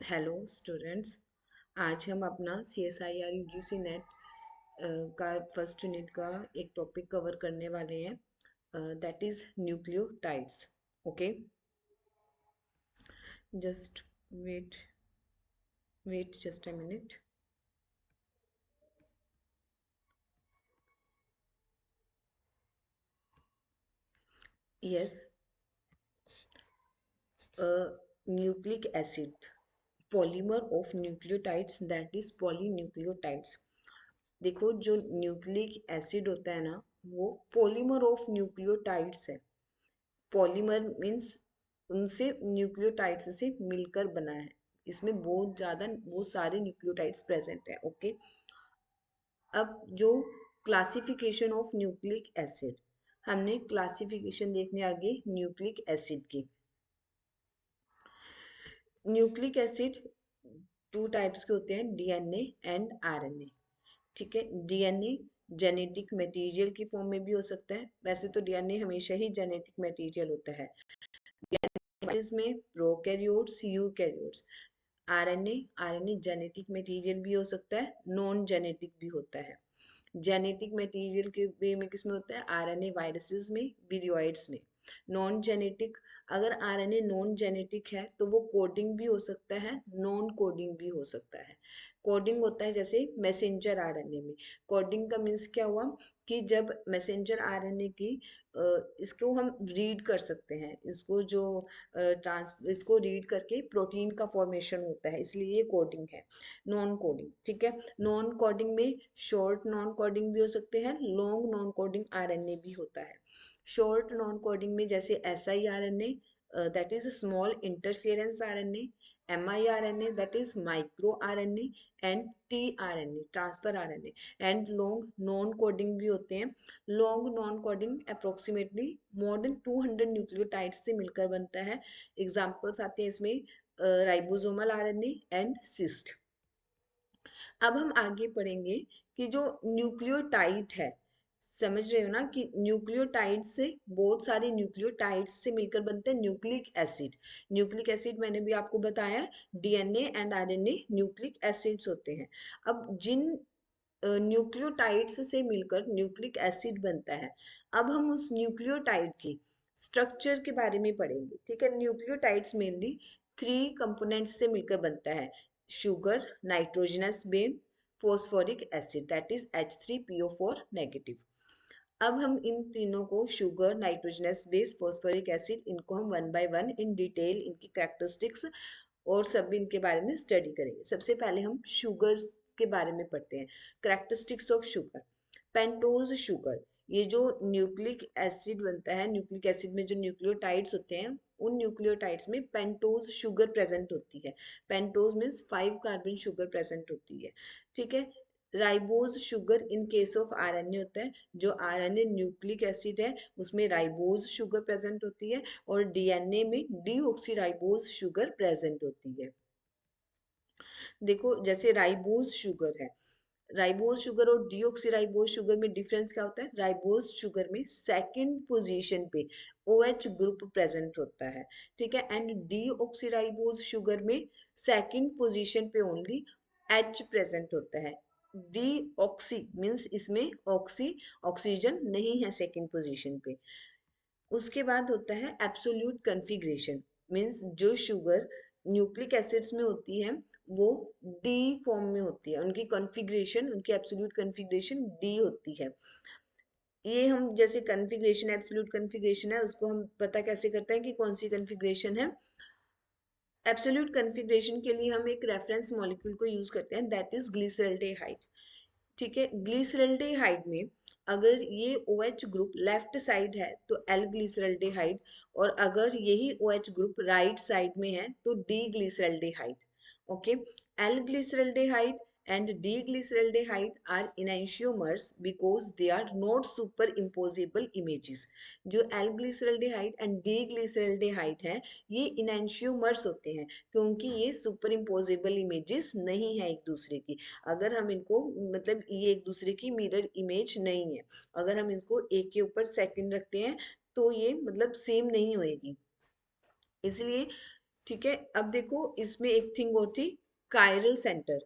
Hello students. आज हम अपना CSIR UGC नेट का फर्स्ट यूनिट का एक टॉपिक कवर करने वाले हैं, that is nucleotides. Okay, just wait wait just a minute. Yes, nucleic acid polymer of nucleotides, that is polynucleotides. देखो, जो न्यूक्लिक एसिड होता है ना, वो पॉलीमर ऑफ न्यूक्लियोटाइड्स है। पॉलीमर मीन्स उनसे न्यूक्लियोटाइड्स से मिलकर बना है। इसमें बहुत सारे न्यूक्लियोटाइड्स प्रेजेंट है। ओके, अब जो क्लासिफिकेशन ऑफ न्यूक्लिक एसिड, हमने क्लासिफिकेशन देखने आगे न्यूक्लिक एसिड की। न्यूक्लिक एसिड टू टाइप्स के होते हैं, डीएनए एंड आरएनए। ठीक है, डीएनए जेनेटिक मटेरियल की फॉर्म में भी हो सकता है। वैसे तो डीएनए हमेशा ही जेनेटिक मटेरियल होता है। इसमें prokaryotes, eukaryotes. RNA RNA genetic material भी हो सकता है, नॉन जेनेटिक भी होता है। जेनेटिक मटेरियल के वे में किसमें होता है? आरएनए वायरसेस में, विरियोइड्स में। नॉन जेनेटिक, अगर आरएनए नॉन जेनेटिक है तो वो कोडिंग भी हो सकता है, नॉन कोडिंग भी हो सकता है। कोडिंग होता है जैसे मैसेंजर आरएनए में। कोडिंग का मीन्स क्या हुआ कि जब मैसेंजर आरएनए की इसको हम रीड कर सकते हैं, इसको जो इसको रीड करके प्रोटीन का फॉर्मेशन होता है, इसलिए ये कोडिंग है। नॉन कोडिंग, ठीक है। नॉन कोडिंग में शॉर्ट नॉन कोडिंग भी हो सकते हैं, लॉन्ग नॉन कोडिंग आरएनए भी होता है। शॉर्ट नॉन कोडिंग में जैसे siRNA, that is small interference RNA, miRNA that is micro RNA, and tRNA transfer RNA. And long non coding भी होते हैं। Long non coding approximately more than 200 nucleotides से मिलकर बनता है। एग्जाम्पल्स आते हैं इसमें राइबोसोमल आरएनए एंड सिस्ट। अब हम आगे पढ़ेंगे कि जो न्यूक्लियोटाइड है, समझ रहे हो ना कि न्यूक्लियोटाइड से बहुत सारे न्यूक्लियोटाइड्स से मिलकर बनते हैं न्यूक्लिक एसिड। न्यूक्लिक एसिड मैंने भी आपको बताया, DNA and RNA nucleic acids होते हैं। अब जिन न्यूक्लियोटाइड्स से मिलकर न्यूक्लिक एसिड बनता है, अब हम उस न्यूक्लियोटाइड की स्ट्रक्चर के बारे में पढ़ेंगे। ठीक है, न्यूक्लियोटाइड्स मेनली 3 कंपोनेंट्स से मिलकर बनता है: sugar, nitrogenous base, phosphoric acid that is H3PO4 negative. अब हम इन तीनों को, sugar, nitrogenous base, phosphoric acid, इनको हम one by one in detail इनकी कैरेक्टरिस्टिक्स और सब इनके बारे में स्टडी करेंगे। सबसे पहले हम शुगर के बारे में पढ़ते हैं। Characteristics of sugar. Pentose sugar, ये जो न्यूक्लिक एसिड बनता है, न्यूक्लिक एसिड में जो न्यूक्लियोटाइड्स होते हैं, उन न्यूक्लियोटाइड्स में पेंटोज शुगर प्रेजेंट होती है। Pentose means 5 carbon sugar present होती है। ठीक है, ribose sugar in case of RNA होता है। जो आरएनए न्यूक्लिक एसिड है उसमें राइबोज शुगर प्रेजेंट होती है, और डीएनए में डीऑक्सीराइबोज शुगर प्रेजेंट होती है। देखो, जैसे राइबोज शुगर है, राइबोज शुगर और डीऑक्सीराइबोज शुगर में डिफरेंस क्या होता है? राइबोज शुगर में सेकंड पोजीशन पे OH ग्रुप प्रेजेंट होता है। ठीक है, एंड डीऑक्सीराइबोज शुगर में सेकंड पोजीशन पे ओनली H प्रेजेंट होता है। डीऑक्सी मीन्स इसमें ऑक्सीजन नहीं है सेकंड पोजीशन पे। उसके बाद होता है एब्सोल्यूट कन्फिग्रेशन, मीन्स जो शुगर न्यूक्लिक एसिड्स में होती है वो डी फॉर्म में होती है, उनकी कॉन्फ़िगरेशन, उनकी एब्सोल्यूट कन्फिग्रेशन डी होती है। ये हम जैसे कन्फिग्रेशन, एब्सोल्यूट कन्फिग्रेशन है, उसको हम पता कैसे करते हैं कि कौन सी कन्फिग्रेशन है? एब्सोल्यूट कन्फिग्रेशन के लिए हम एक रेफरेंस मॉलिक्यूल को यूज करते हैं, दैट इज ग्लिसरल्डेहाइड। ठीक है, ग्लिसरल्डेहाइड में अगर ये OH ग्रुप लेफ्ट साइड है तो L ग्लिसरल्डेहाइड, और अगर यही OH ग्रुप राइट साइड में है तो D glyceraldehyde. Okay, L glyceraldehyde and D-glyceraldehyde are enantiomers because they are not superimposable images. जो L glyceraldehyde and D glyceraldehyde हैं, ये enantiomers होते हैं क्योंकि ये superimposable images नहीं है एक दूसरे की। अगर हम इनको, मतलब ये एक दूसरे की मिरर इमेज नहीं है, अगर हम इसको एक के ऊपर सेकंड रखते हैं तो ये मतलब सेम नहीं होएगी। इसलिए ठीक है, अब देखो इसमें एक थिंग और थी, कायरल सेंटर।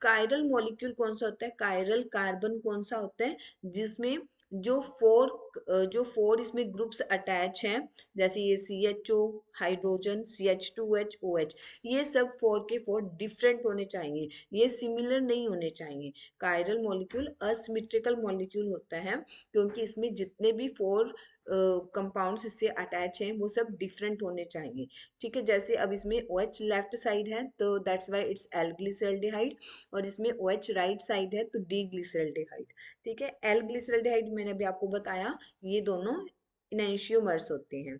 कायरल मॉलिक्यूल कौन सा होता है, कायरल कार्बन कौन सा होता है जिसमें जो फोर इसमें ग्रुप्स अटैच हैं, जैसे ये CHO, हाइड्रोजन, CH2H, OH, ये सब फोर के फोर डिफरेंट होने चाहिए, ये सिमिलर नहीं होने चाहिए। कायरल मॉलिक्यूल असिमेट्रिकल मॉलिक्यूल होता है, क्योंकि इसमें जितने भी फोर कंपाउंड्स इससे अटैच हैं वो सब डिफरेंट होने चाहिए। ठीक है, जैसे अब इसमें OH लेफ्ट साइड है तो that's why it's L glyceraldehyde, और इसमें OH राइट साइड है तो डी ग्लिसरल्डिहाइड। ठीक है, एल ग्लिसरल्डिहाइड मैंने अभी आपको बताया, ये दोनों इनेंशियोमर्स होते हैं।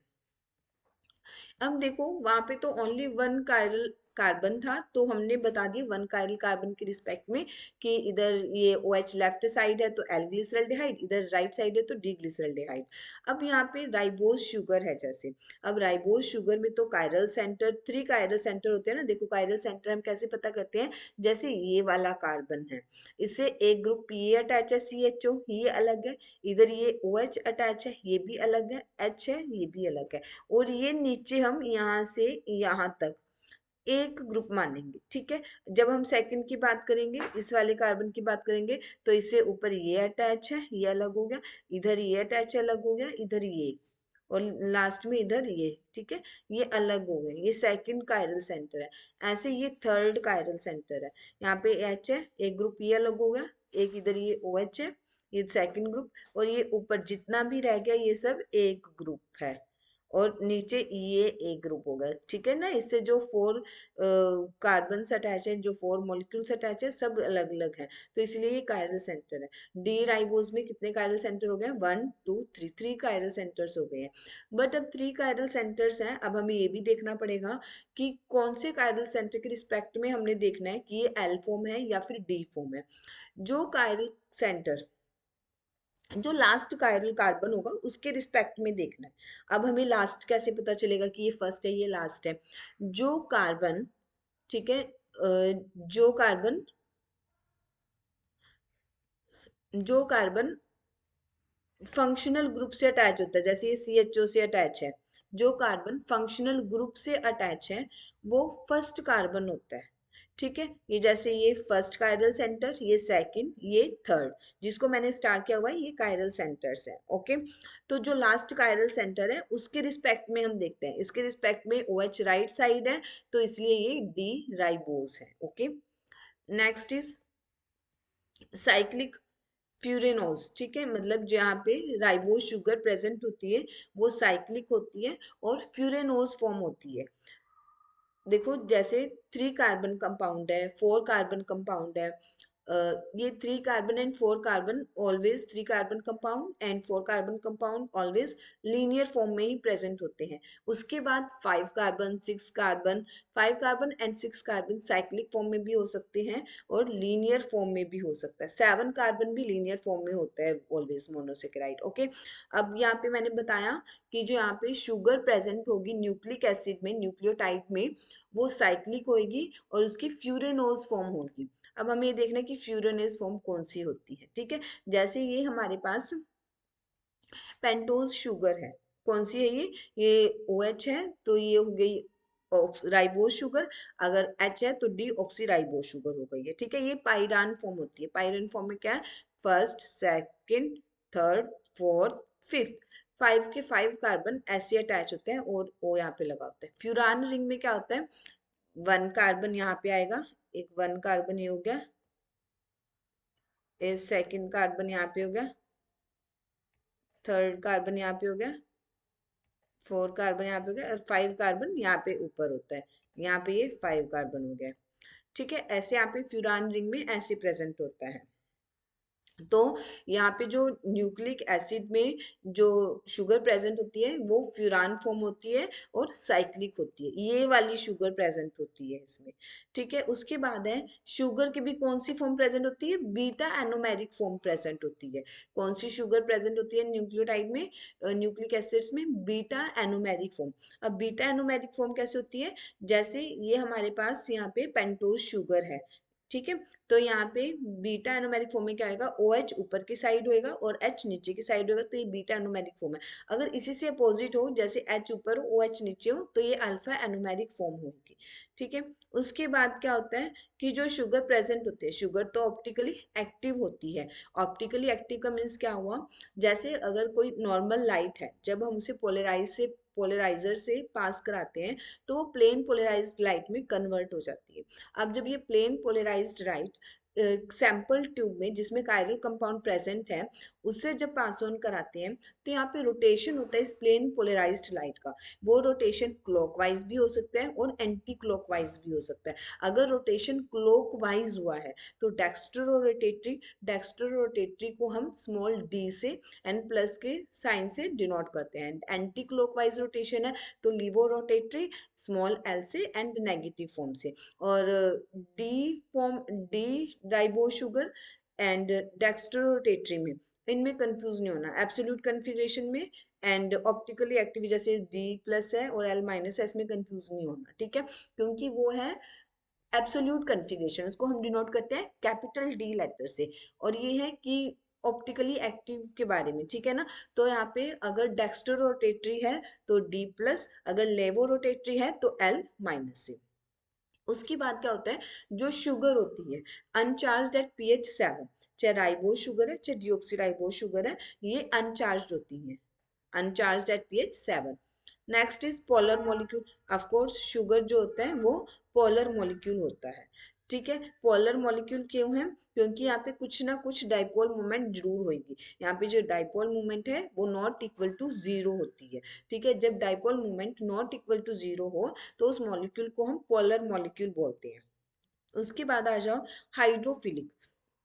अब देखो वहां पे तो ओनली वन कायरल कार्बन था, तो हमने बता दिया वन कायरल कार्बन के रिस्पेक्ट में कि इधर ये OH लेफ्ट साइड है तो एल ग्लिसरल्डिहाइड, इधर राइट साइड है तो डी ग्लिसरल्डिहाइड। अब यहाँ पे राइबोज शुगर है जैसे, अब राइबोज शुगर में तो कायरल सेंटर, 3 कायरल सेंटर होते हैं ना। देखो कायरल सेंटर हम कैसे पता करते हैं, जैसे ये वाला कार्बन है, इससे एक ग्रुप ये अटैच है CHO, ये अलग है, इधर ये OH अटैच है, ये भी अलग है, H है, ये भी अलग है, और ये नीचे हम यहाँ से यहाँ तक एक ग्रुप मानेंगे। ठीक है, जब हम सेकंड की बात करेंगे, इस वाले कार्बन की बात करेंगे, तो इससे ऊपर ये अटैच है, ये अलग हो गया, इधर ये अटैच अलग हो गया, इधर ये, और लास्ट में इधर ये। ठीक है, ये अलग हो गए, ये सेकंड कायरल सेंटर है। ऐसे ये थर्ड कायरल सेंटर है, यहाँ पे H है, एक ग्रुप ये अलग हो गया, एक इधर ये OH है, ये सेकंड ग्रुप, और ये ऊपर जितना भी रह गया ये सब एक ग्रुप है, और नीचे ये एक ग्रुप होगा। ठीक है ना, इससे जो फोर कार्बन अटैच है, जो फोर मॉलिक्यूल्स अटैच है, सब अलग अलग है, तो इसलिए ये कायरल सेंटर है। डी राइबोज में कितने कायरल सेंटर हो गए, 1 2 3, 3 कायरल सेंटर्स हो गए हैं। बट अब 3 कायरल सेंटर्स हैं, अब हमें ये भी देखना पड़ेगा कि कौन से कायरल सेंटर के रिस्पेक्ट में हमने देखना है कि ये एल फॉर्म है या फिर डी फॉर्म है। जो कायरल सेंटर, जो लास्ट कायरल कार्बन होगा उसके रिस्पेक्ट में देखना है। अब हमें लास्ट कैसे पता चलेगा कि ये फर्स्ट है ये लास्ट है, जो कार्बन, ठीक है, जो कार्बन, जो कार्बन फंक्शनल ग्रुप से अटैच होता है, जैसे ये CHO से अटैच है, जो कार्बन फंक्शनल ग्रुप से अटैच है वो फर्स्ट कार्बन होता है। ठीक है, ये जैसे ये फर्स्ट कायरल सेंटर, ये सेकंड, ये थर्ड, जिसको मैंने स्टार्ट किया हुआ है, ये कायरल सेंटर्स है। ओके, तो जो लास्ट कायरल सेंटर है उसके रिस्पेक्ट में हम देखते हैं, इसके रिस्पेक्ट में OH राइट साइड है तो इसलिए ये डी राइबोज है। Okay, next is cyclic furanose. ठीक है, मतलब जहाँ पे राइबोज शुगर प्रेजेंट होती है वो साइक्लिक होती है और फ्यूरेनोज फॉर्म होती है। देखो जैसे 3 कार्बन कंपाउंड है, 4 कार्बन कंपाउंड है, ये 3 carbon and 4 carbon always, 3 carbon compound and 4 carbon compound always linear form में ही प्रेजेंट होते हैं। उसके बाद 5 carbon, 6 carbon, 5 carbon and 6 carbon cyclic form में भी हो सकते हैं और लीनियर फॉर्म में भी हो सकता है। 7 कार्बन भी लीनियर फॉर्म में होता है ऑलवेज मोनोसेकेराइड। ओके, अब यहाँ पे मैंने बताया कि जो यहाँ पे शुगर प्रेजेंट होगी न्यूक्लिक एसिड में, न्यूक्लियोटाइड में, वो साइक्लिक होगी और उसकी फ्यूरेनोज फॉर्म होगी। अब हमें ये देखना है कि फ्यूरेनेज फॉर्म कौन सी होती है। ठीक है, जैसे ये हमारे पास पेंटोज शुगर है, कौन सी है ये OH है तो ये हो गई राइबोज शुगर, अगर H है तो डी ऑक्सी राइबोज शुगर हो गई है। ठीक है, ये पाइरान फॉर्म होती है। पाइरान फॉर्म में क्या है, first, second, third, fourth, fifth, 5 के 5 कार्बन ऐसे अटैच होते हैं और O यहाँ पे लगा होता है। फ्यूरान रिंग में क्या होता है, 1 कार्बन यहाँ पे आएगा, एक 1 कार्बन ये हो गया, एक सेकंड कार्बन यहाँ पे हो गया, थर्ड कार्बन यहाँ पे हो गया, 4 कार्बन यहाँ पे हो गया, और 5 कार्बन यहाँ पे ऊपर होता है, यहाँ पे ये 5 कार्बन हो गया। ठीक है, ऐसे यहाँ पे फ्यूरान रिंग में ऐसे प्रेजेंट होता है। तो यहाँ पे जो न्यूक्लिक एसिड में जो शुगर प्रेजेंट होती है वो फ्यूरान फॉर्म होती है और साइक्लिक होती है, ये वाली शुगर प्रेजेंट होती है इसमें। ठीक है, उसके बाद है शुगर की भी कौन सी फॉर्म प्रेजेंट होती है, बीटा एनोमेरिक फॉर्म प्रेजेंट होती है। कौन सी शुगर प्रेजेंट होती है न्यूक्लियोटाइड में, न्यूक्लिक एसिड्स में, बीटा एनोमेरिक फॉर्म। अब बीटा एनोमेरिक फॉर्म कैसे होती है, जैसे ये हमारे पास यहाँ पे पेंटोज शुगर है, ठीक है। तो यहाँ पे बीटा एनोमेरिक फॉर्म में क्या आएगा, ओ एच ऊपर की साइड होएगा और एच नीचे की साइड होएगा, तो ये बीटा एनोमेरिक फॉर्म है। अगर इसी से अपोजिट हो, जैसे एच ऊपर हो ओ एच नीचे हो, तो ये अल्फा एनोमेरिक फॉर्म होगी। ठीक है। उसके बाद क्या होता है कि जो शुगर प्रेजेंट होते हैं, शुगर तो ऑप्टिकली एक्टिव होती है। ऑप्टिकली एक्टिव का मीन्स क्या हुआ, जैसे अगर कोई नॉर्मल लाइट है, जब हम उसे पोलराइजर से पास कराते हैं, तो वो प्लेन पोलराइज्ड लाइट में कन्वर्ट हो जाती है। अब जब ये plane polarised light sample tube में जिसमें कायरल कंपाउंड प्रेजेंट है, उससे जब पास ऑन कराते हैं, तो यहाँ पे रोटेशन होता है इस प्लेन पोलराइज्ड लाइट का। वो रोटेशन क्लॉकवाइज भी हो सकता है और एंटी क्लॉकवाइज भी हो सकता है। अगर रोटेशन क्लॉकवाइज हुआ है तो डेक्स्ट्रो रोटेटरी को हम स्मॉल डी से एन प्लस के साइन से डिनोट करते हैं। एंटी क्लॉकवाइज रोटेशन है तो लीवो रोटेटरी स्मॉल एल से एंड नेगेटिव फॉर्म से। और D ribo sugar and dextrorotatory में, इनमें कंफ्यूज नहीं होना। एब्सोल्यूट कन्फिग्रेशन में एंड ऑप्टिकली एक्टिव जैसे डी प्लस है और एल माइनस है, इसमें कंफ्यूज नहीं होना। ठीक है, क्योंकि वो है एब्सोल्यूट कन्फिग्रेशन, उसको हम डिनोट करते हैं कैपिटल डी लेटर से। और ये है कि ऑप्टिकली एक्टिव के बारे में, ठीक है ना। तो यहाँ पे अगर डेक्स्ट्रो रोटेटरी है तो डी प्लस, अगर लेवो रोटेटरी है तो एल माइनस से। उसके बाद क्या होता है, जो शुगर होती है अनचार्ज एट pH 7, चाहे राइबोज शुगर है चाहे डिऑक्सीराइबोज शुगर है, ये अनचार्ज होती है, uncharged at pH 7। Next is polar molecule. Of course sugar जो होता है वो पोलर मॉलिक्यूल होता है। ठीक है, पोलर मॉलिक्यूल क्यों है, क्योंकि यहाँ पे कुछ ना कुछ डाइपोल मोमेंट जरूर होगी। यहाँ पे जो डाइपोल मोमेंट है वो नॉट इक्वल टू जीरो होती है। ठीक है, जब dipole moment not equal to zero हो तो उस मॉलिक्यूल को हम पोलर मॉलिक्यूल बोलते हैं। उसके बाद आ जाओ hydrophilic.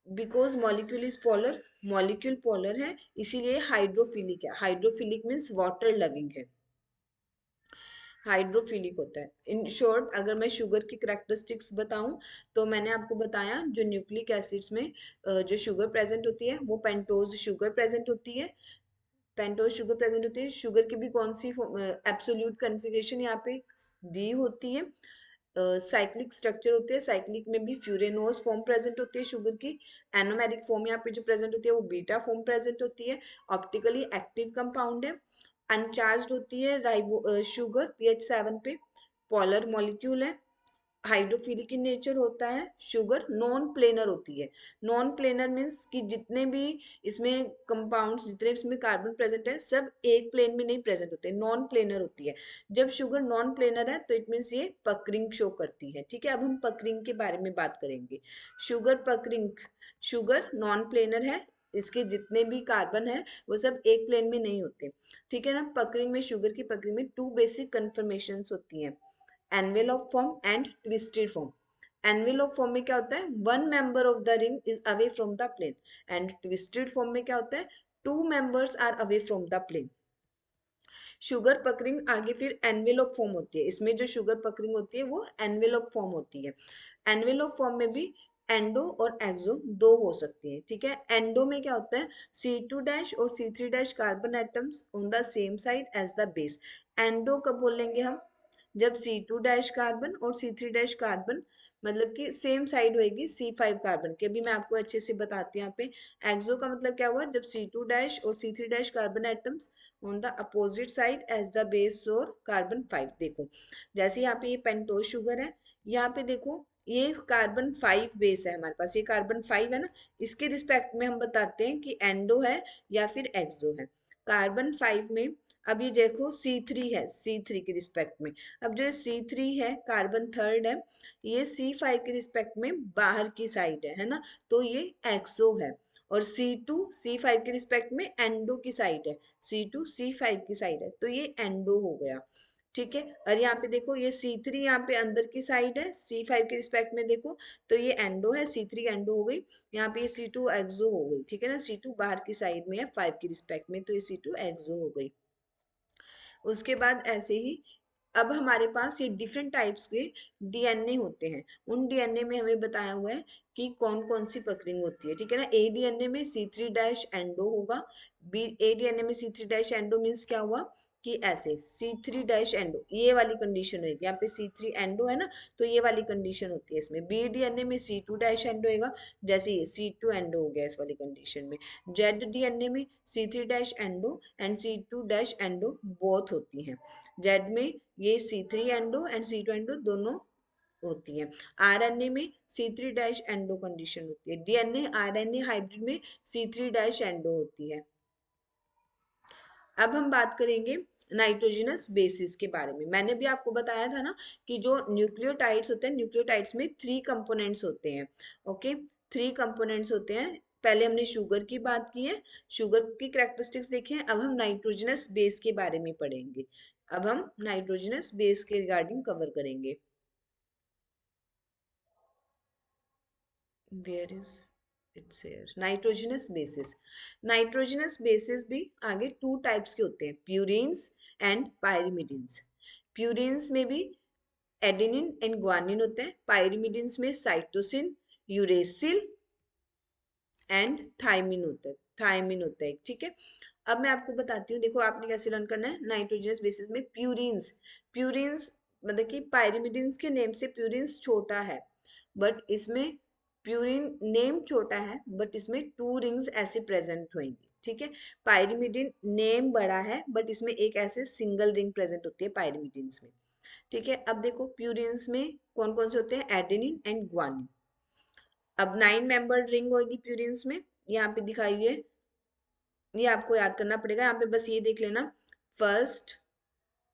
Because molecule is polar, molecule polar है इसीलिए हाइड्रोफिलिक है। हाइड्रोफिलिक मीन्स वाटर लविंग है, हाइड्रोफिलिक होता है। इन शॉर्ट अगर मैं शुगर की करेक्टरिस्टिक्स बताऊं, तो मैंने आपको बताया जो न्यूक्लिक एसिड्स में जो शुगर प्रेजेंट होती है वो पेंटोज शुगर प्रेजेंट होती है। पेंटोज शुगर प्रेजेंट होती है। शुगर की भी कौन सी एब्सोल्यूट कन्फिग्रेशन यहाँ पे डी होती है। साइक्लिक स्ट्रक्चर होते हैं, साइक्लिक में भी फ्यूरेनोज फॉर्म प्रेजेंट होती है शुगर की। एनोमेरिक फॉर्म यहाँ पे जो प्रेजेंट होती है वो बीटा फॉर्म प्रेजेंट होती है। ऑप्टिकली एक्टिव कंपाउंड है, अनचार्ज होती है राइबो शुगर pH 7 पे, पोलर मॉलिक्यूल है, हाइड्रोफिलिक इन नेचर होता है। शुगर नॉन प्लेनर होती है। नॉन प्लेनर मीन्स कि जितने भी इसमें कंपाउंड्स, जितने इसमें कार्बन प्रेजेंट है, सब एक प्लेन में नहीं प्रेजेंट होते, नॉन प्लेनर होती है। जब शुगर नॉन प्लेनर है तो इट मीन्स ये पकरिंग शो करती है। ठीक है, अब हम पकरिंग के बारे में बात करेंगे। शुगर पकरिंग, शुगर नॉन प्लेनर है, इसके जितने भी कार्बन है वो सब एक प्लेन में नहीं होते। ठीक है ना। पकरिंग में, शुगर की पकरिंग में टू बेसिक कन्फर्मेशन होती हैं, envelope form and twisted form. Envelope form में क्या होता है, one member of the ring is away from the plane. And twisted form में क्या होता है, two members are away from the plane. Sugar puckering आगे फिर एनवेलप फॉर्म होती है, इसमें जो शुगर पकरिंग होती है वो एनवेलप फॉर्म होती है। एनवेलप फॉर्म में भी एंडो और एक्सो दो हो सकती है। ठीक है, एंडो में क्या होता है, C2 डैश और C3 dash carbon atoms on the same side as the base. Endo कब बोलेंगे हम, जब C2 डैश कार्बन और C3 डैश कार्बन मतलब कि सेम साइड होएगी C5 कार्बन के। अभी मैं आपको अच्छे से बताती हूँ यहाँ पे। एक्सो का मतलब क्या हुआ, जब C2 डैश और C3 dash carbon atoms on the opposite side as the base और कार्बन 5। देखो जैसे यहाँ पे ये पेंटोज शुगर है, यहाँ पे देखो ये कार्बन 5 बेस है हमारे पास, ये कार्बन 5 है ना, इसके रिस्पेक्ट में हम बताते हैं कि एंडो है या फिर एक्सो है। कार्बन 5 में अब ये देखो C3 है, C3 के रिस्पेक्ट में। अब जो C3 है कार्बन 3 है, ये C5 के रिस्पेक्ट में बाहर की साइड है ना, तो ये एक्सो है। और C2 C5 के रिस्पेक्ट में एंडो की साइड है, C2 C5 की साइड है, तो ये एंडो हो गया। ठीक है, और यहाँ पे देखो ये C3 यहाँ पे अंदर की साइड है, C5 के रिस्पेक्ट में देखो तो ये एंडो है, C3 एंडो हो गई। यहाँ पे ये C2 एक्सो हो गई। ठीक है ना, C2 बाहर की साइड में है 5 के रिस्पेक्ट में, तो ये C2 एक्सो हो गई। उसके बाद ऐसे ही अब हमारे पास ये डिफरेंट टाइप्स के डीएनए होते हैं। उन डीएनए में हमें बताया हुआ है कि कौन कौन सी पकड़िंग होती है। ठीक है ना, ए डीएनए में C3 डैश एंडो होगा। बी ए डीएनए में C3 डैश एंडो मीन्स क्या हुआ कि ऐसे C3 डैश एंडो ये वाली कंडीशन होगी, यहाँ पे C3 एंडो है ना, तो ये वाली कंडीशन होती है इसमें। बी डीएनए में C2 डैश एंडो होगा, जैसे ये C2 एंडो हो गया इस वाली कंडीशन में। जेड डीएनए में C3 dash endo and C2 dash endo both होती हैं। जेड में ये C3 endo and C2 endo दोनों होती है। आरएनए में C3 डैश एंडो कंडीशन होती है। डीएनए आरएनए हाइब्रिड में C3 डैश एंडो होती है। अब हम बात करेंगे नाइट्रोजनस बेसिस के बारे में। मैंने भी आपको बताया था ना कि जो न्यूक्लियोटाइड्स होते हैं, न्यूक्लियोटाइड्स में 3 कंपोनेंट्स होते हैं। ओके, 3 कंपोनेंट्स होते हैं। पहले हमने शुगर की बात की है, शुगर की कैरेक्टरिस्टिक्स देखे हैं। अब हम नाइट्रोजनस बेस के बारे में पढ़ेंगे। अब हम नाइट्रोजनस बेस के रिगार्डिंग कवर करेंगे। Where is its here nitrogenous bases. Nitrogenous bases भी आगे 2 टाइप्स के होते हैं, प्यूरिन्स एंड पायरिमिडिन्स। प्यूरिन्स में भी एडेनिन एंड ग्वानिन होते हैं। पायरिमिडिन्स में साइटोसिन, यूरेसिल एंड थायमिन होता है, ठीक है। अब मैं आपको बताती हूँ, देखो आपने कैसे लर्न करना है नाइट्रोजनस बेसिस में प्यूरिन्स। प्यूरिन्स मतलब कि पायरिमिडिन्स के नेम से प्यूरिन्स छोटा है, बट इसमें प्यूरिन नेम छोटा है बट इसमें 2 रिंग्स ऐसे प्रेजेंट होंगी, ठीक है। पायरिमिडिन नेम बड़ा है बट इसमें एक ऐसे सिंगल रिंग प्रेजेंट होती है पायरिमिडिन्स में, ठीक है। अब देखो प्यूरिन्स में कौन कौन से होते हैं, एडेनिन एंड ग्वानिन। अब 9 मेंबर्ड रिंग होगी प्यूरिन्स में, यहाँ पे दिखाई है, ये आपको याद करना पड़ेगा। यहाँ पे बस ये देख लेना, first,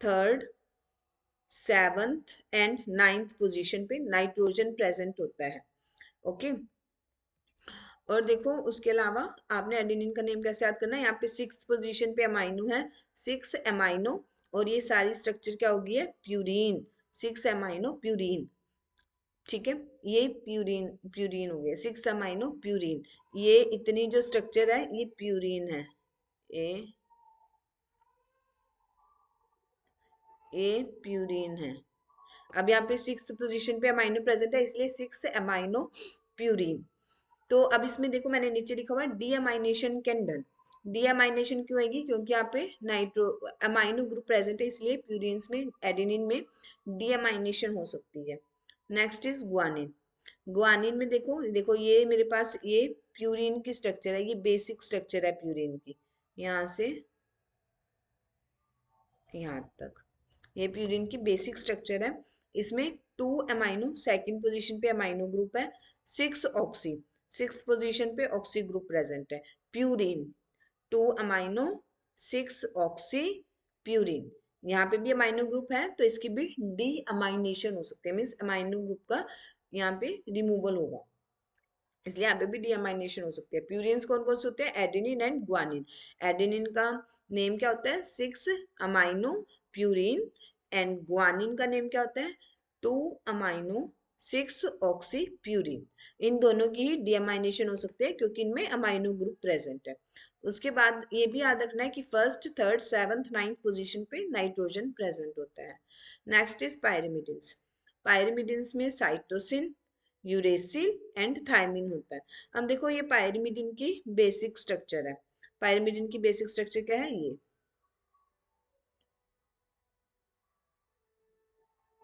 third, seventh and ninth position पे नाइट्रोजन प्रेजेंट होता है। ओके, और देखो उसके अलावा आपने एडेनिन का नेम कैसे याद करना है, यहाँ पे 6th पोजीशन पे अमाइनो है, 6 अमाइनो, और ये सारी स्ट्रक्चर क्या होगी है, प्यूरीन, 6 अमाइनो प्यूरीन, ठीक है। ये प्यूरीन प्यूरीन हो गया, 6 अमाइनो प्यूरीन। ये इतनी जो स्ट्रक्चर है ये प्यूरीन है। ए ए प्यूरीन है। अब यहाँ पे 6th पोजीशन पे अमाइनो प्रेजेंट है, इसलिए 6 अमाइनो प्यूरीन। तो अब इसमें देखो मैंने नीचे लिखा हुआ है डीअमाइनेशन कैन डन। डीअमाइनेशन क्यों होगी, क्योंकि यहाँ पे नाइट्रो अमाइनो ग्रुप प्रेजेंट है, इसलिए प्यूरिन्स में एडेनिन में डीअमाइनेशन हो सकती है। Next is guanine. ग्वानिन में देखो देखो ये मेरे पास ये प्यूरिन की स्ट्रक्चर है, ये बेसिक स्ट्रक्चर है प्यूरिन की, यहाँ से यहाँ तक ये प्यूरिन की बेसिक स्ट्रक्चर है। इसमें 2 अमाइनो, सेकंड पोजीशन पे अमाइनो ग्रुप है, 6 ऑक्सी, 6th पोजीशन पे ऑक्सी ग्रुप प्रेजेंट है। प्यूरिन 2 अमाइनो, 6 ऑक्सी प्यूरिन, यहाँ पे भी अमाइनो ग्रुप है तो इसकी भी डी अमाइनेशन हो सकती है, मीन्स अमाइनो ग्रुप का यहाँ पे रिमूवल होगा, इसलिए यहाँ पे भी डीअमाइनेशन हो सकती है। प्यूरिन्स कौन कौन से होते हैं, एडेनिन एंड ग्वानिन। एडेनिन का नेम क्या होता है, 6 अमाइनो प्यूरिन, एंड ग्वानिन का नेम क्या होता है, 2 अमाइनो 6 ऑक्सी प्यूरिन। इन दोनों की ही डीअमाइनेशन हो सकती है क्योंकि इनमें अमाइनो ग्रुप प्रेजेंट है। उसके बाद ये भी याद रखना है कि first, third, seventh, ninth position पे नाइट्रोजन प्रेजेंट होता है। Next is pyrimidines. पायरिमिडिन्स में साइटोसिन, यूरेसिल एंड थायमिन होता है। अब देखो ये पायरिमिडिन की बेसिक स्ट्रक्चर है। पायरिमिडिन की बेसिक स्ट्रक्चर क्या है,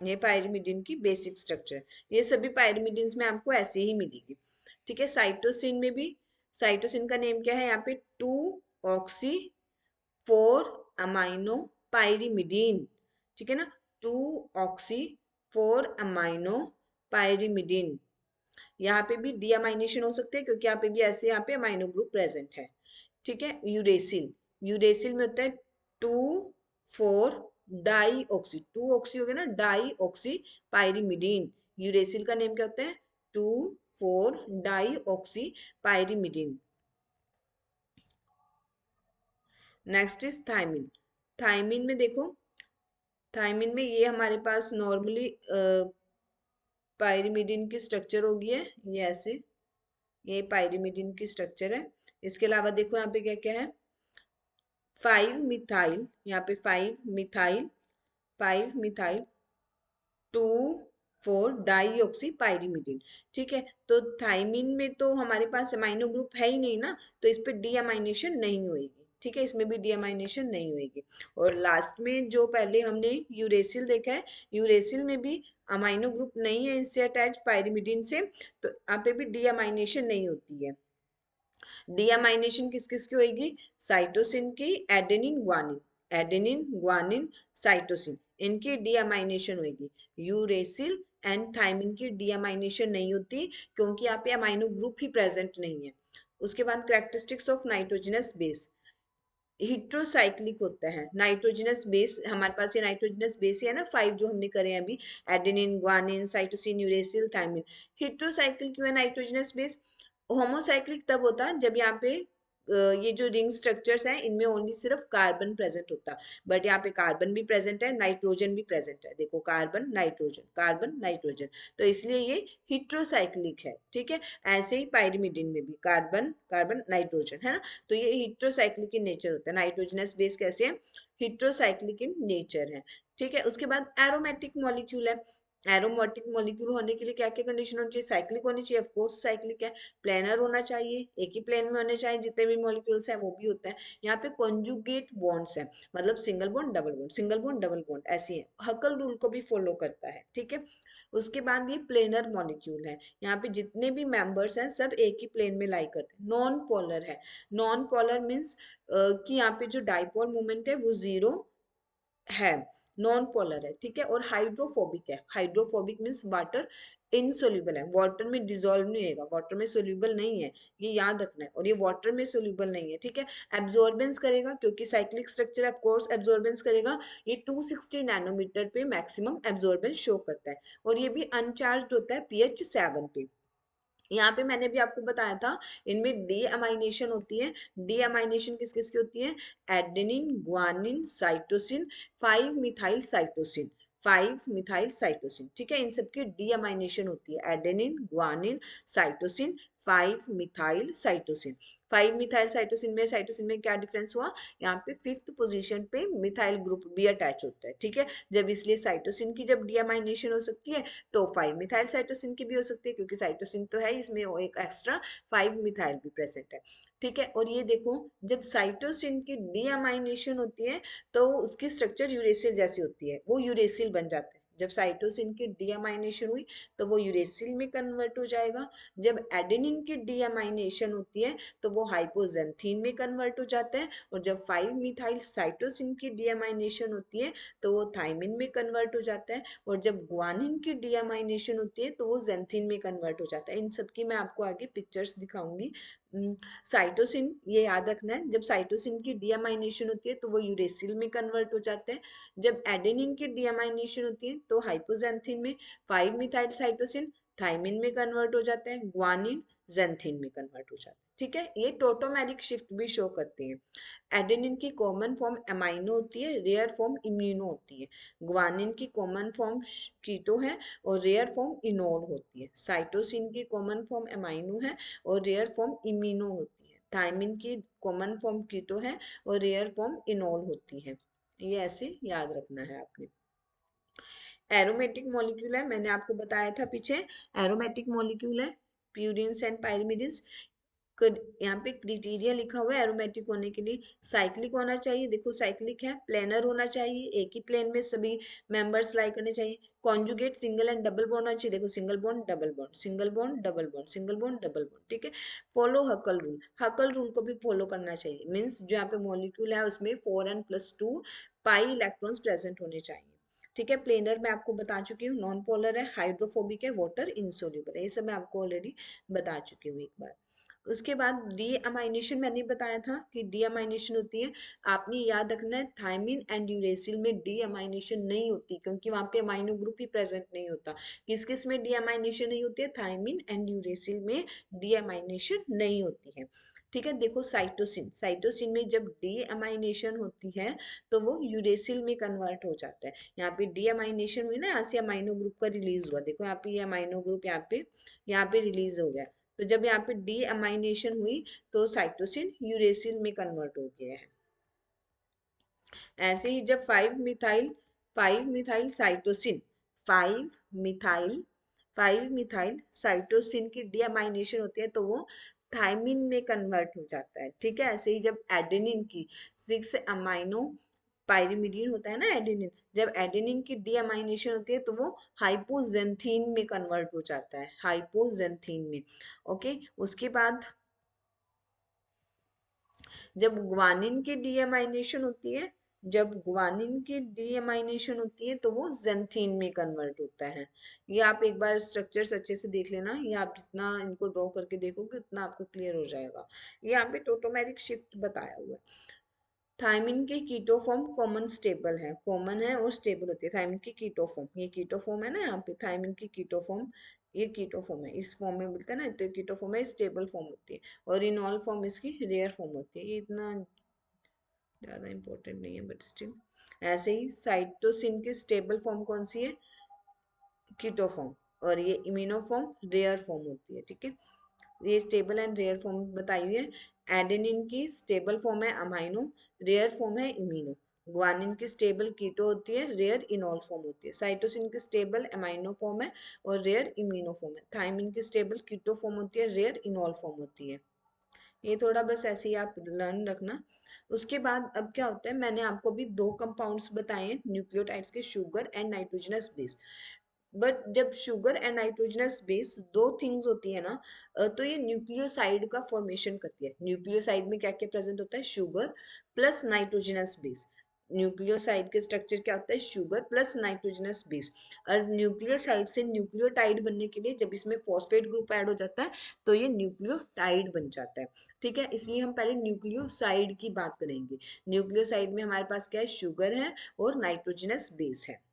ये पायरिमिडिन की बेसिक स्ट्रक्चर, ये सभी पायरिमिडिन्स में आपको ऐसे ही मिलेगी, ठीक है। साइटोसिन में भी, साइटोसिन का नेम क्या है यहाँ पे, 2 ऑक्सी 4 अमाइनो पायरिमिडीन, ठीक है ना, 2 ऑक्सी 4 अमाइनो पायरिमिडीन। यहाँ पे भी डीअमाइनेशन हो सकते हैं क्योंकि यहाँ पे भी ऐसे यहाँ पे अमाइनो ग्रुप प्रेजेंट है, ठीक है। यूरेसिल, यूरेसिल में होता है 2 4 डाई ऑक्सी, 2 ऑक्सी हो गया ना, डाई ऑक्सी पायरिमिडीन। यूरेसिल का नेम क्या होता है, 2 4 dioxy pyrimidine. Next is thymine. Thymine में देखो, थायमिन में ये हमारे पास नॉर्मली पायरिमिडीन की स्ट्रक्चर होगी है, ये ऐसे, ये पायरिमिडीन की स्ट्रक्चर है। इसके अलावा देखो यहाँ पे क्या क्या है, 5 मिथाइल, यहाँ पे 5 मिथाइल 2 4 डाईऑक्सी पायरिमिडिन, ठीक है। तो थाइमिन में तो हमारे पास अमाइनो ग्रुप है ही नहीं ना, तो इस पे डी अमाइनेशन नहीं होगी, ठीक है, इसमें भी डीअमाइनेशन नहीं होगी। और लास्ट में जो पहले हमने यूरेसिल देखा है, यूरेसिल में भी अमाइनो ग्रुप नहीं है इससे अटैच पायरिमिडिन से, तो यहाँ पे भी डीअमाइनेशन नहीं होती है। डीअमाइनेशन किस किस की होगी? साइटोसिन की, adenine guanine, adenine guanine cytosine, इनकी डीअमाइनेशन होगी। यूरेसिल एंड थायमिन की डीअमाइनेशन नहीं होती क्योंकि यहाँ पे अमाइनो ग्रुप ही प्रेजेंट नहीं है। उसके बाद characteristics of nitrogenous base, heterocyclic होता है नाइट्रोजनस बेस। हमारे पास ये नाइट्रोजनस बेस ही है ना, 5 जो हमने करे हैं अभी, adenine guanine cytosine uracil thymine. Heterocyclic क्यों है नाइट्रोजनस बेस? होमोसाइक्लिक तब होता है जब यहाँ पे ये जो रिंग स्ट्रक्चर्स हैं इनमें ओनली सिर्फ कार्बन प्रेजेंट होता है, बट यहाँ पे कार्बन भी प्रेजेंट है, नाइट्रोजन भी प्रेजेंट है। देखो कार्बन नाइट्रोजन, कार्बन नाइट्रोजन, तो इसलिए ये हिट्रोसाइक्लिक है। ठीक है, ऐसे ही पायरिमिडिन में भी कार्बन कार्बन नाइट्रोजन है ना, तो ये हिट्रोसाइक्लिक इन नेचर होता है। नाइट्रोजनस बेस कैसे है? हिट्रोसाइक्लिक इन नेचर है। ठीक है, उसके बाद एरोमेटिक मॉलिक्यूल है। एरोमेटिक मॉलिक्यूल होने के लिए क्या क्या कंडीशन होनी चाहिए? साइक्लिक होनी चाहिए, ऑफ कोर्स साइक्लिक है। प्लेनर होना चाहिए, एक ही प्लेन में होने चाहिए, जितने भी मॉलिक्यूल्स है वो भी होता है। यहाँ पे कॉन्जुगेट बॉन्ड्स है, मतलब single bond double bond, single bond double bond, ऐसी है। हकल रूल को भी फॉलो करता है। ठीक है, उसके बाद ये प्लेनर मॉलिक्यूल है। यहाँ पे जितने भी मेंबर्स हैं सब एक ही प्लेन में लाई करते हैं। नॉन पोलर है। नॉन पोलर मीन्स कि यहाँ पे जो डाइपोल मोमेंट है वो जीरो है, नॉन पोलर है। ठीक है, और हाइड्रोफोबिक है। हाइड्रोफोबिक मीन्स वाटर इनसोल्यूबल है, वाटर में डिजोल्व नहीं होगा, वाटर में सोल्यूबल नहीं है, ये याद रखना है। और ये वाटर में सोल्यूबल नहीं है। ठीक है, एब्जॉर्बेंस करेगा क्योंकि cyclic structure of course absorbance करेगा। ये 260 नैनोमीटर पे मैक्सिमम एब्जॉर्बेंस शो करता है, और ये भी अनचार्ज होता है pH 7 पे। यहाँ पे मैंने भी आपको बताया था, इनमें डी अमाइनेशन होती है। डी अमाइनेशन किस किस की होती है? Adenine guanine cytosine 5 methyl cytosine, 5 methyl cytosine. ठीक है, इन सबकी डी अमाइनेशन होती है, adenine guanine cytosine 5 methyl cytosine. 5 methyl cytosine में क्या डिफरेंस हुआ? यहाँ पे 5th पोजीशन पे मिथाइल ग्रुप भी अटैच होता है। ठीक है, जब इसलिए साइटोसिन की जब डीअमाइनेशन हो सकती है तो 5 मिथाइल साइटोसिन की भी हो सकती है, क्योंकि साइटोसिन तो है इसमें एक एक्स्ट्रा 5 मिथाइल भी प्रेजेंट है। ठीक है, और ये देखो जब साइटोसिन की डीअमाइनेशन होती है तो उसकी स्ट्रक्चर यूरेसिल जैसी होती है, वो यूरेसिल बन जाता है। जब साइटोसिन की डीअमाइनेशन हुई तो वो यूरेसिल में कन्वर्ट हो जाएगा। जब एडेनिन की डीअमाइनेशन होती है तो वो हाइपोजेंथीन में कन्वर्ट हो जाता है। और जब 5 मिथाइल साइटोसिन की डीअमाइनेशन होती है तो वो थाइमिन में कन्वर्ट हो जाता है। और जब ग्वानिन की डीअमाइनेशन होती है तो वो जेंथिन में कन्वर्ट हो जाता है। इन सब की मैं आपको आगे पिक्चर्स दिखाऊंगी। साइटोसिन ये याद रखना है, जब साइटोसिन की डीअमाइनेशन होती है तो वो यूरेसिल में कन्वर्ट हो जाते हैं। जब एडेनिन की डीअमाइनेशन होती है तो हाइपोजेंथिन में, 5 मिथाइल साइटोसिन थाइमिन में कन्वर्ट हो जाते हैं, ग्वानिन जेंथिन में कन्वर्ट हो जाते हैं। ठीक है, ये टोटोमेरिक शिफ्ट भी शो करते हैं। एडेनिन की कॉमन फॉर्म एमाइनो होती है, रेयर फॉर्म इम्यूनो होती है। ग्वानिन की कॉमन फॉर्म कीटो है और रेयर फॉर्म इनोल होती है। साइटोसिन की कॉमन फॉर्म एमाइनो है और रेयर फॉर्म इम्यूनो होती है। थायमिन की कॉमन फॉर्म कीटो है और रेयर फॉर्म इनोल होती है। ये ऐसे याद रखना है आपने। एरोमेटिक मॉलिक्यूल है, मैंने आपको बताया था पीछे, एरोमेटिक मॉलिक्यूल है प्यूरिन्स एंड पायरिमिडिन्स। यहाँ पे क्रिटेरिया लिखा हुआ है एरोमेटिक होने के लिए। साइक्लिक होना चाहिए, देखो साइक्लिक है, प्लेनर होना चाहिए, एक ही प्लेन में सभी मेंबर्स लाई करने चाहिए। Conjugate single and double bond होना चाहिए, देखो single bond double bond, single bond double bond, single bond double bond. ठीक है, फॉलो हकल रूल, हकल रूल को भी फॉलो करना चाहिए। मीन्स जो यहाँ पे मॉलिक्यूल है उसमें 4n+2 पाई इलेक्ट्रॉन्स प्रेजेंट होने चाहिए। ठीक है, प्लेनर मैं आपको बता चुकी हूँ, नॉन पोलर है, हाइड्रोफोबिक है, वाटर इनसोल्यूबल है, ये सब मैं आपको ऑलरेडी बता चुकी हूँ एक बार। उसके बाद डी अमाइनेशन मैंने बताया था कि डी अमाइनेशन होती है। आपने याद रखना है थायमिन एंड यूरेसिल में डी अमाइनेशन नहीं होती, क्योंकि वहां पे अमाइनो ग्रुप ही प्रेजेंट नहीं होता। किस किस में डी अमाइनेशन नहीं होती है? थायमिन एंड यूरेसिल में डी अमाइनेशन नहीं होती है। ठीक है, देखो साइटोसिन, साइटोसिन में जब डी अमाइनेशन होती है तो वो यूरेसिल में कन्वर्ट हो जाता है। यहाँ पे डी अमाइनेशन हुई ना, यहाँ से अमाइनो ग्रुप का रिलीज हुआ, देखो यहाँ पे ये अमाइनो ग्रुप यहाँ पे रिलीज हो गया। तो जब यहाँ पे डी अमाइनेशन हुई तो साइटोसिन यूरेसिल में कन्वर्ट हो गया है। ऐसे ही जब 5 methyl cytosine, 5 methyl 5 methyl cytosine की डीअमाइनेशन होती है तो वो थायमिन में कन्वर्ट हो जाता है। ठीक है, ऐसे ही जब एडेनिन की 6 अमाइनो पायरिमिडीन होता है ना एडेनिन, जब एडेनिन की डीअमाइनेशन होती है तो वो हाइपोजेंथीन में कन्वर्ट हो जाता है, हाइपोजेंथीन में। ओके, उसके बाद जब ग्वानिन की डीएमाइनेशन होती है, जब ग्वानिन की डीएमाइनेशन होती है तो वो जेंथीन में कन्वर्ट होता है। ये आप एक बार स्ट्रक्चर्स अच्छे से देख लेना, ये आप जितना इनको ड्रॉ करके देखोगे उतना आपको क्लियर हो जाएगा। ये यहाँ पे टोटोमेरिक शिफ्ट बताया हुआ है। थायमिन के कीटो फॉर्म कॉमन स्टेबल है, कॉमन है और स्टेबल होती है थायमिन की कीटो फॉर्म। ये कीटो फॉर्म है ना यहाँ पे, थायमिन की कीटो फॉर्म, ये कीटो फॉर्म है, इस फॉर्म में मिलता है ना, तो कीटो फॉर्म है, स्टेबल फॉर्म होती है। और इनऑल फॉर्म इसकी रेयर फॉर्म होती है। ये इतना ज़्यादा इंपॉर्टेंट नहीं है बट स्टिल। ऐसे ही साइटोसिन की स्टेबल फॉर्म कौन सी है, कीटो फॉर्म, और ये इम्यूनो फॉर्म रेयर फॉर्म होती है। ठीक है, ये स्टेबल एंड रेयर फॉर्म बताई हुई है। एडेनिन की स्टेबल फॉर्म है अमाइनो, रेयर फॉर्म है इम्यूनो। ग्वानिन की स्टेबल कीटो होती है, रेयर इनॉल फॉर्म होती है। साइटोसिन की स्टेबल अमाइनो फॉर्म है और रेयर इम्यूनो फॉर्म है। थायमिन की स्टेबल कीटो फॉर्म होती है, रेयर इनॉल फॉर्म होती है। ये थोड़ा बस ऐसे ही आप लर्न रखना। उसके बाद अब क्या होता है, मैंने आपको भी दो कंपाउंड्स बताए हैं न्यूक्लियोटाइड्स के, sugar and nitrogenous base. But जब शुगर एंड नाइट्रोजनस बेस दो थिंग्स होती है ना, तो ये न्यूक्लियोसाइड का फॉर्मेशन करती है। न्यूक्लियोसाइड में क्या क्या प्रेजेंट होता है, sugar plus nitrogenous base. Nucleoside के स्ट्रक्चर क्या होता है, शुगर प्लस नाइट्रोजनस बेस। और न्यूक्लियोसाइड से न्यूक्लियोटाइड बनने के लिए जब इसमें फॉस्फेट ग्रुप ऐड हो जाता है तो ये न्यूक्लियोटाइड बन जाता है। ठीक है, इसलिए हम पहले न्यूक्लियोसाइड की बात करेंगे। न्यूक्लियोसाइड में हमारे पास क्या है, शुगर है और नाइट्रोजनस बेस है।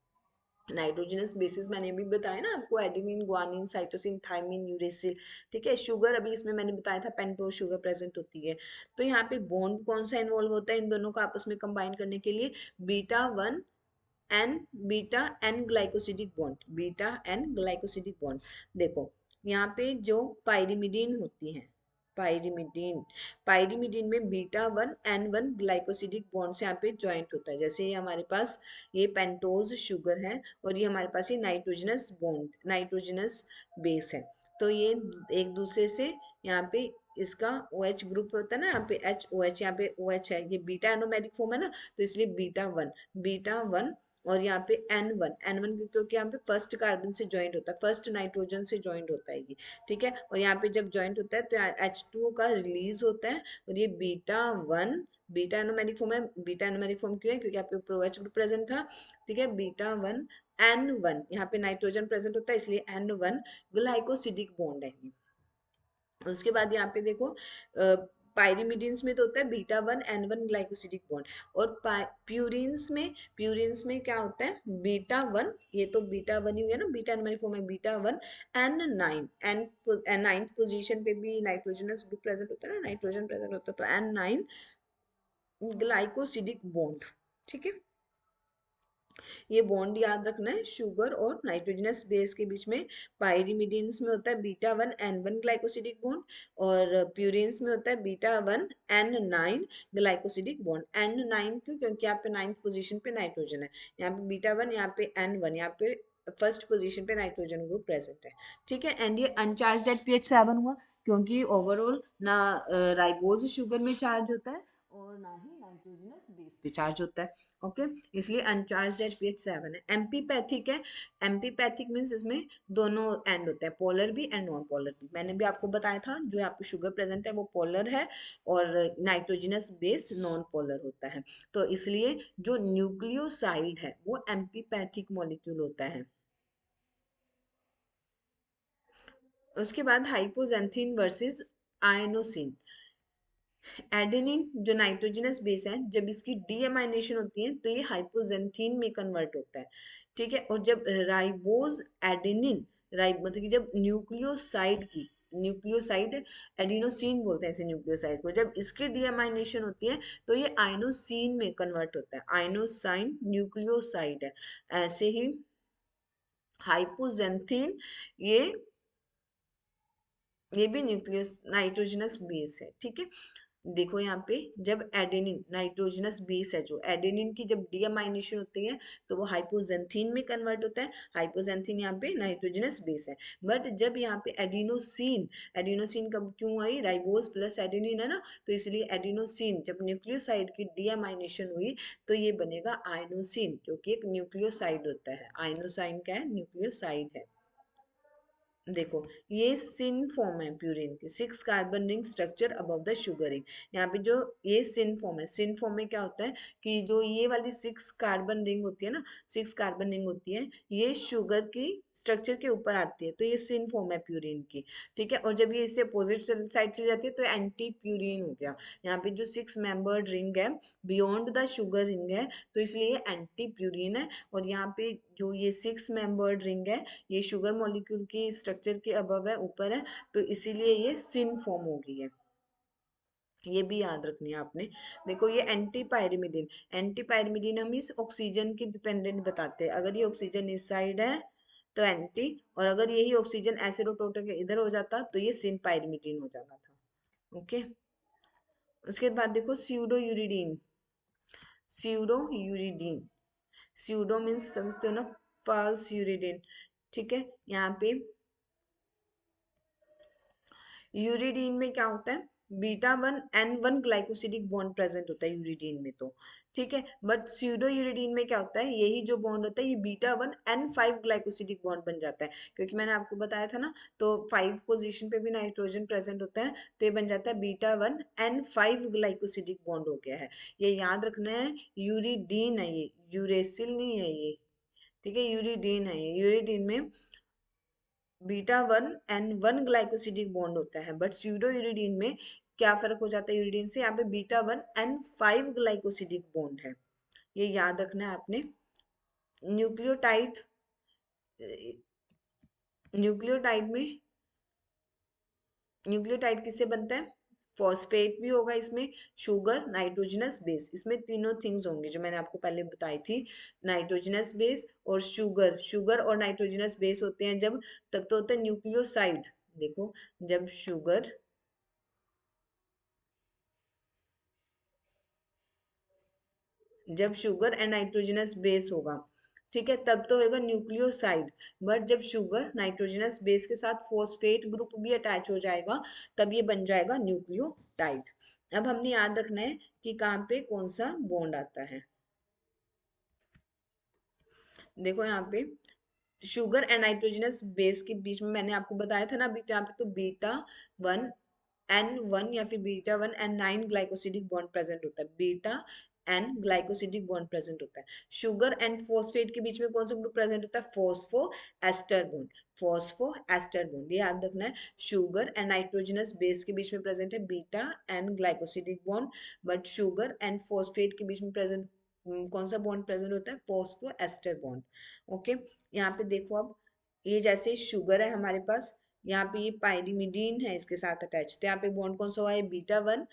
नाइट्रोजनस बेसिस मैंने अभी बताया ना आपको, adenine, guanine, cytosine, thymine, uracil. ठीक है, शुगर अभी इसमें मैंने बताया था पेंटोज शुगर प्रेजेंट होती है। तो यहाँ पे बॉन्ड कौन सा इन्वॉल्व होता है इन दोनों को आपस में कंबाइन करने के लिए, beta 1 N, beta N glycosidic bond, beta N glycosidic bond. देखो यहाँ पे जो पायरिमिडीन होती है, पायरिमिडीन, पायरिमिडीन में बीटा 1 N1 ग्लाइकोसिडिक बॉन्ड से यहाँ पे ज्वाइंट होता है। जैसे ये हमारे पास ये पेंटोज शुगर है और ये हमारे पास ये नाइट्रोजनस बॉन्ड, नाइट्रोजनस बेस है। तो ये एक दूसरे से यहाँ पे इसका OH ग्रुप होता है ना, यहाँ पे HOH, यहाँ पे OH है, ये बीटा एनोमेरिक फॉर्म है ना, तो इसलिए बीटा 1 और यहाँ पे N1 क्योंकि यहाँ पे फर्स्ट कार्बन से ज्वाइंट होता है, फर्स्ट नाइट्रोजन से ज्वाइंट होता है ये। ठीक है, और यहाँ पे जब ज्वाइंट होता है तो H2O का रिलीज होता है और ये बीटा 1, बीटा एनोमेरिक फॉर्म है। बीटा एनोमेरिक फॉर्म क्यों है, क्योंकि यहाँ पे OH ग्रुप प्रेजेंट था। ठीक है, बीटा 1 N1, यहाँ पे नाइट्रोजन प्रेजेंट होता है इसलिए N1 ग्लाइकोसिडिक बॉन्ड है ये। उसके बाद यहाँ पे देखो पायरिमिडीन्स में तो होता है बीटा 1 N1 ग्लाइकोसिडिक बॉन्ड, और प्यूरिन्स में क्या होता है, बीटा 1, ये तो बीटा 1 ही हुआ ना, बीटा एनोमेरिक फॉर्म है, बीटा 1 N9, नाइन्थ पोजीशन पे भी नाइट्रोजनस ग्रुप प्रेजेंट होता है ना, नाइट्रोजन प्रेजेंट होता है, तो N9 ग्लाइकोसिडिक बॉन्ड। ठीक है, ये बॉन्ड याद रखना है, शुगर और नाइट्रोजनस बेस के बीच में। पायरिमिडीन्स में होता है बीटा 1 N1 ग्लाइकोसिडिक बॉन्ड, और प्यूरिन्स में होता है beta 1 N9 glycosidic bond. N9 क्यों, क्योंकि यहाँ पे नाइन्थ पोजीशन पे नाइट्रोजन है, यहाँ पे बीटा 1, यहाँ पे N1, यहाँ पे फर्स्ट पोजीशन पे नाइट्रोजन ग्रुप प्रेजेंट है। ठीक है, एंड ये अनचार्ज एट pH 7 हुआ, क्योंकि ओवरऑल ना राइबोज शुगर में चार्ज होता है और ना ही नाइट्रोजनस बेस पे चार्ज होता है। ओके, इसलिए अनचार्ज एट pH 7 है। एम्पीपैथिक है, एम्पीपैथिक मीन्स इसमें दोनों एंड होता है, पोलर भी एंड नॉन पोलर भी। मैंने भी आपको बताया था जो यहाँ पे शुगर प्रेजेंट है वो पोलर है और नाइट्रोजनस बेस नॉन पोलर होता है। तो इसलिए जो न्यूक्लियोसाइड है वो एम्पीपैथिक मॉलिक्यूल होता है। उसके बाद हाइपोजेंथीन वर्सेस आयनोसिन। एडेनिन जो नाइट्रोजनस बेस है, जब इसकी डीएमाइनेशन होती है तो ये हाइपोजेंथीन में कन्वर्ट होता है। ठीक है, और जब राइबोज एडेनिन, मतलब कि जब न्यूक्लियोसाइड एडिनोसिन बोलते हैं इसे न्यूक्लियोसाइड को, जब इसकी डीएमाइनेशन होती है तो ये आइनोसिन में कन्वर्ट होता है। आइनोसाइन न्यूक्लियोसाइड है। ऐसे ही हाइपोजेंथीन, ये ये भी न्यूक्लियस नाइट्रोजनस बेस है। ठीक है, देखो यहाँ पे जब एडेनिन नाइट्रोजनस बेस है, जो एडेनिन की जब डीअमाइनेशन होती है तो वो हाइपोजेंथीन में कन्वर्ट होता है। हाइपोजेंथीन यहाँ पे नाइट्रोजनस बेस है। बट जब यहाँ पे एडिनोसिन, एडिनोसिन कब क्यों आई, राइबोस प्लस एडेनिन है ना, तो इसलिए एडिनोसिन जब न्यूक्लियोसाइड की डीअमाइनेशन हुई तो ये बनेगा आइनोसिन, जो कि एक न्यूक्लियोसाइड होता है। आइनोसाइन क्या है, न्यूक्लियोसाइड है। देखो ये सिन फॉर्म है प्यूरिन की, 6 carbon ring structure above the sugar ring. यहाँ पे जो ये सिन फॉर्म है, सिन फॉर्म में क्या होता है कि जो ये वाली 6 कार्बन रिंग होती है ना, 6 कार्बन रिंग होती है, ये शुगर की स्ट्रक्चर के ऊपर आती है, तो ये सिन फॉर्म है प्यूरिन की। ठीक है, और जब ये इससे अपोजिट साइड चली जाती है तो एंटी प्यूरिन हो गया। यहाँ पे जो 6 मेंबर्ड रिंग है बियॉन्ड द शुगर रिंग है, तो इसलिए ये एंटी प्यूरिन है। और यहाँ पे जो ये 6 मेंबर्ड रिंग है, ये शुगर मॉलिक्यूल की स्ट्रक्चर के अबव है, ऊपर है, तो इसीलिए ये सिन फॉर्म हो गई है। ये भी याद रखनी है आपने। देखो ये एंटी पायरिमिडिन, एंटी पायरिमिडिन हम इस ऑक्सीजन की डिपेंडेंट बताते हैं। अगर ये ऑक्सीजन इस साइड है तो एंटी, और अगर यही ऑक्सीजन एसिडोटोटो के इधर हो जाता तो ये सिन पायरिमिडिन हो जाता था। ओके, उसके बाद देखो pseudo uridine, pseudo uridine, pseudo means समझते हो ना, फॉल्स यूरिडीन। ठीक है, यहाँ पे यूरिडीन में क्या होता है, beta 1 N1 glycosidic bond present होता है यूरिडीन में, तो ठीक है। बट स्यूडो यूरिडीन में क्या होता है, यही जो बॉन्ड होता है ये बीटा 1 N5 ग्लाइकोसिडिक बॉन्ड बन जाता है, क्योंकि मैंने आपको बताया था ना, तो 5 पोजीशन पे भी नाइट्रोजन प्रेजेंट होता है, तो ये बन जाता है बीटा 1 N5 ग्लाइकोसिडिक बॉन्ड हो गया है। ये याद रखना है, यूरिडीन है ये, यूरेसिल नहीं है ये। ठीक है, यूरिडीन है ये। यूरिडीन में बीटा 1 N1 ग्लाइकोसिडिक बॉन्ड होता है, बट स्यूडो यूरिडीन में क्या फर्क हो जाता है यूरिडीन से, यहाँ पे बीटा 1 N5 ग्लाइकोसिडिक बॉन्ड है। ये याद रखना है आपने। न्यूक्लियोटाइड, न्यूक्लियोटाइड में, न्यूक्लियोटाइड किससे बनता है, फॉस्फेट भी होगा इसमें, शुगर, नाइट्रोजनस बेस, इसमें तीनों थिंग्स होंगे जो मैंने आपको पहले बताई थी। नाइट्रोजनस बेस और शुगर, शुगर और नाइट्रोजनस बेस होते हैं जब, तब तो होता है न्यूक्लियोसाइड। देखो जब शुगर, जब शुगर एंड नाइट्रोजनस बेस होगा, ठीक है, तब तो होगा न्यूक्लियोसाइड। बट जब शुगर नाइट्रोजनस बेस के साथ फॉस्फेट ग्रुप भी अटैच हो जाएगा, तब ये बन जाएगा न्यूक्लियोटाइड। अब हमने याद रखना है कि कहाँ पे कौन सा बॉन्ड आता है। देखो यहाँ पे शुगर एंड नाइट्रोजनस बेस के बीच में मैंने आपको बताया था ना अभी, तो यहाँ पे तो बीटा 1 N1 या फिर beta 1 N9 glycosidic bond present होता है, बीटा 1 ग्लाइकोसिडिक बॉन्ड प्रेजेंट होता है। शुगर एंड फॉस्फेट के बीच में कौन सा ग्रुप प्रेजेंट होता है, phosphoester bond, phosphoester bond, ये याद रखना है। शुगर एंड नाइट्रोजनस बेस के बीच में प्रेजेंट है beta 1 glycosidic bond, but sugar and phosphate के बीच में प्रेजेंट कौन सा बॉन्ड प्रेजेंट होता है, फॉस्फो एस्टर बॉन्ड। ओके, यहाँ पे देखो अब, ये जैसे शुगर है हमारे पास, यहाँ पे ये पायरिमिडीन है इसके साथ अटैच, तो यहाँ पे बॉन्ड कौन सा हुआ है, बीटा 1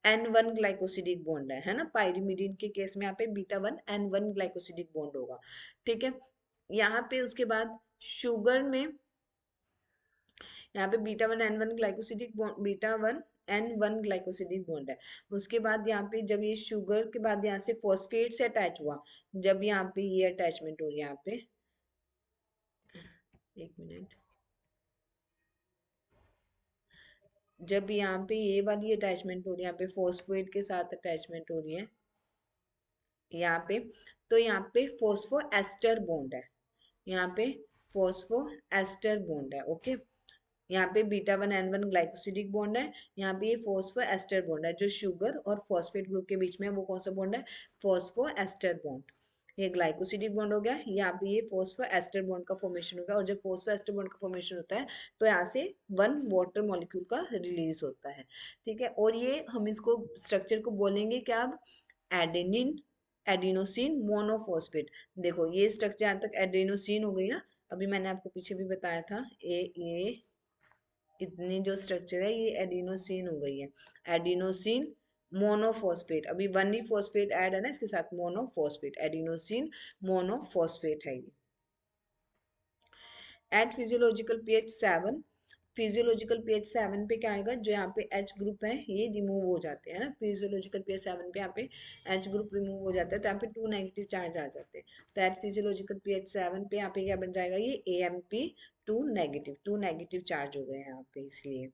N9 ग्लाइकोसिडिक बॉन्ड है ना, पायरिमिडीन के केस में यहाँ पे बीटा 1 N1 ग्लाइकोसिडिक बॉन्ड होगा। ठीक है, यहाँ पे उसके बाद शुगर में, यहाँ पे beta 1 N1 glycosidic bond, beta 1 N1 glycosidic bond है। उसके बाद यहाँ पे जब ये शुगर के बाद यहाँ से फॉस्फेट से अटैच हुआ, जब यहाँ पे ये अटैचमेंट हो रही है, यहाँ पे एक मिनट, जब यहाँ पे ये वाली अटैचमेंट हो रही है, यहाँ पे फॉस्फेट के साथ अटैचमेंट हो रही है यहाँ पे, तो यहाँ पे फॉस्फो एस्टर बॉन्ड है, यहाँ पे फॉस्फो एस्टर बॉन्ड है। ओके, यहाँ पे बीटा 1 N1 ग्लाइकोसिडिक बॉन्ड है, यहाँ पे ये फॉस्फो एस्टर बॉन्ड है, जो शुगर और फॉस्फेट ग्रुप के बीच में है वो कौन सा बॉन्ड है, फॉस्फो एस्टर बॉन्ड। ये ग्लाइकोसिडिक बॉन्ड हो गया, यहाँ पे ये फॉस्फो एस्टर बॉन्ड का फॉर्मेशन हो गया, और जब फॉस्फो एस्टर बॉन्ड का फॉर्मेशन होता है तो यहाँ से 1 वाटर मॉलिक्यूल का रिलीज होता है। ठीक है, और ये हम इसको स्ट्रक्चर को बोलेंगे क्या अब, एडेनिन, एडिनोसिन मोनोफॉस्फेट। देखो ये स्ट्रक्चर यहाँ तक एडिनोसिन हो गई ना, अभी मैंने आपको पीछे भी बताया था, ये इतनी जो स्ट्रक्चर है ये एडिनोसिन हो गई है, एडिनोसिन मोनोफॉस्फेट, अभी 1 ही फॉस्फेट ऐड है ना इसके साथ, मोनोफॉस्फेट, एडिनोसिन मोनोफॉस्फेट है ये। At physiological pH 7 physiological page 7 पे क्या आएगा, जो यहाँ पे एच ग्रुप है ये रिमूव हो जाते हैं ना, फिजियोलॉजिकल पेज 7 पे यहाँ पे एच ग्रुप रिमूव हो जाता है, तो यहाँ पे 2 नेगेटिव चार्ज आ जाते हैं। तो एट फिजियोलॉजिकल पेज 7 पे यहाँ पे क्या बन जाएगा, ये AMP 2 नेगेटिव, 2 नेगेटिव चार्ज हो गए यहाँ पे इसलिए।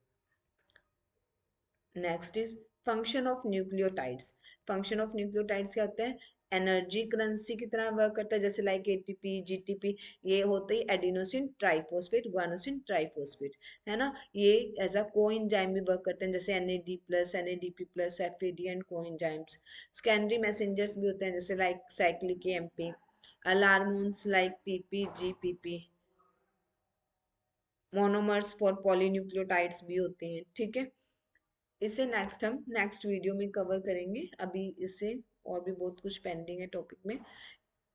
Next is function of nucleotides. Function of nucleotides क्या होते हैं, एनर्जी करेंसी की तरह वर्क करता है, जैसे लाइक ATP GTP, ये होते ही एडिनोसिन ट्राइफॉस्फेट गुआनोसिन ट्राइफॉस्फेट, है ना। ये एज अ कोएंजाइम भी वर्क करते हैं, जैसे NAD+, NADP+, FAD and coenzymes. Secondary messengers भी होते हैं, जैसे like cyclic AMP, alarmones like PP GPP, monomers for polynucleotides भी होते हैं, ठीक है। इसे नेक्स्ट हम नेक्स्ट वीडियो में कवर करेंगे, अभी इससे और भी बहुत कुछ पेंडिंग है टॉपिक में,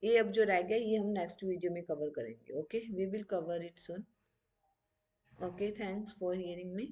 ये अब जो रह गया ये हम नेक्स्ट वीडियो में कवर करेंगे। Okay, we will cover it soon. Okay, thanks for hearing me.